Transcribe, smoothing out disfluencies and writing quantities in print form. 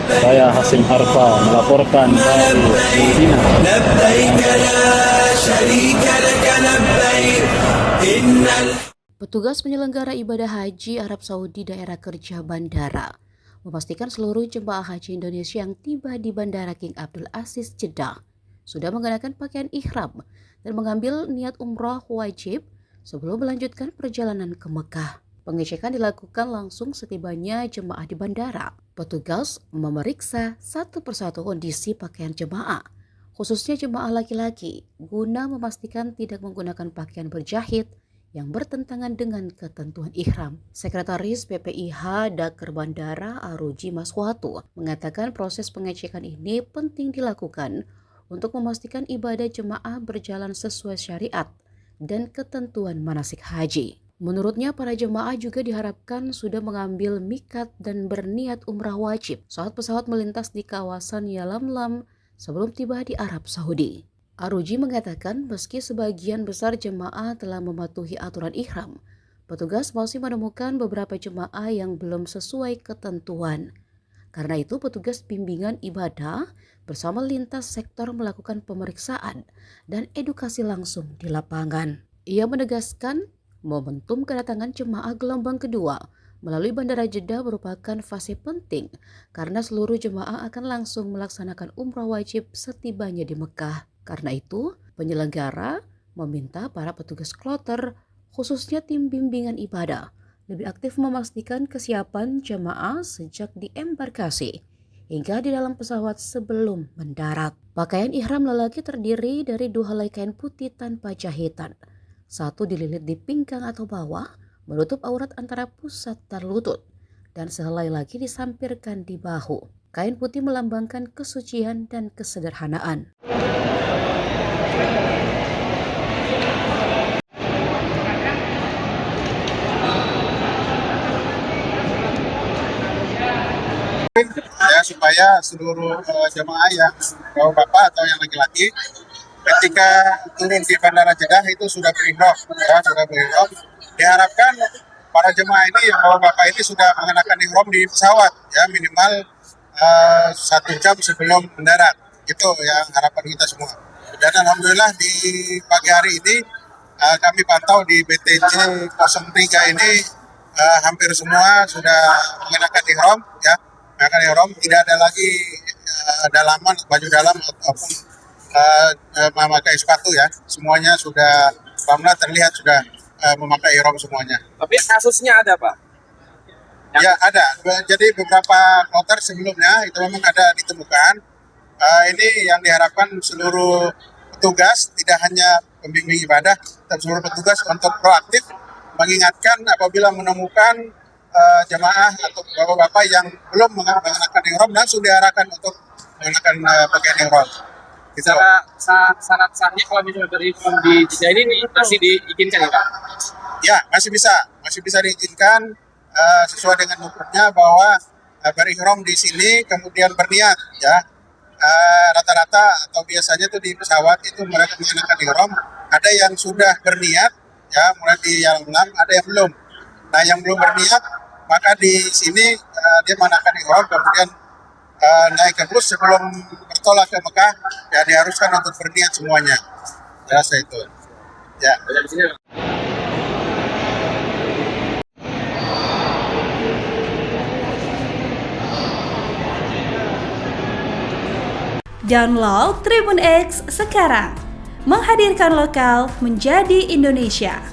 Saya Hasim Harfa melaporkan dari Medina. Petugas penyelenggara ibadah haji Arab Saudi daerah kerja bandara memastikan seluruh jemaah haji Indonesia yang tiba di Bandara King Abdul Aziz Jeddah sudah mengenakan pakaian ihram dan mengambil niat umrah wajib sebelum melanjutkan perjalanan ke Mekah. Pengecekan dilakukan langsung setibanya jemaah di bandara. Petugas memeriksa satu persatu kondisi pakaian jemaah, khususnya jemaah laki-laki, guna memastikan tidak menggunakan pakaian berjahit yang bertentangan dengan ketentuan ihram. Sekretaris PPIH Daker Bandara Aruji Maswatu mengatakan proses pengecekan ini penting dilakukan untuk memastikan ibadah jemaah berjalan sesuai syariat dan ketentuan manasik haji. Menurutnya, para jemaah juga diharapkan sudah mengambil miqat dan berniat umrah wajib saat pesawat melintas di kawasan Yalamlam sebelum tiba di Arab Saudi. Aruji mengatakan meski sebagian besar jemaah telah mematuhi aturan ihram, petugas masih menemukan beberapa jemaah yang belum sesuai ketentuan. Karena itu, petugas bimbingan ibadah bersama lintas sektor melakukan pemeriksaan dan edukasi langsung di lapangan. Ia menegaskan momentum kedatangan jemaah gelombang kedua melalui Bandara Jeddah merupakan fase penting karena seluruh jemaah akan langsung melaksanakan umrah wajib setibanya di Mekah. Karena itu, penyelenggara meminta para petugas kloter, khususnya tim bimbingan ibadah, lebih aktif memastikan kesiapan jemaah sejak di embarkasi hingga di dalam pesawat sebelum mendarat. Pakaian ihram lelaki terdiri dari 2 helai kain putih tanpa jahitan. Satu dililit di pinggang atau bawah, menutup aurat antara pusat dan lutut, dan sehelai lagi disampirkan di bahu. Kain putih melambangkan kesucian dan kesederhanaan. Ya, supaya seluruh jemaah yang bapak atau yang laki-laki ketika turun di Bandara Jeddah itu sudah berihram, ya, sudah berihram. Diharapkan para jemaah ini yang bapak ini sudah mengenakan ihram di pesawat, ya minimal 1 jam sebelum mendarat. Itu yang harapan kita semua. Dan alhamdulillah di pagi hari ini kami pantau di BTJ 03 ini hampir semua sudah mengenakan ihram, ya. Mengenakan ihram, tidak ada lagi dalaman, baju dalam ataupun memakai sepatu, ya. Semuanya sudah alhamdulillah terlihat sudah memakai ihram semuanya. Tapi kasusnya ada, Pak? Ya ada. Jadi beberapa kloter sebelumnya itu memang ada ditemukan. Ini yang diharapkan seluruh petugas, tidak hanya pembimbing ibadah, tapi seluruh petugas untuk proaktif mengingatkan apabila menemukan jemaah atau bapak-bapak yang belum mengenakan ihram langsung diarahkan untuk mengenakan pakaian ihram. Secara syarat-syaratnya kalau misalnya berihram di Jeddah ini masih diizinkan ya, Pak? Ya, masih bisa diizinkan sesuai dengan hukumnya bahwa berihram di sini kemudian berniat, ya. Rata-rata atau biasanya tuh di pesawat itu mereka mengenakan ihram, ada yang sudah berniat, ya, mulai di Yalamlam, ada yang belum. Nah, yang belum berniat maka di sini dia mengenakan ihram kemudian naik ke bus sebelum bertolak ke Mekah, ya diharuskan untuk berniat semuanya. Rasa itu. Ya. Download Tribun X sekarang, menghadirkan lokal menjadi Indonesia.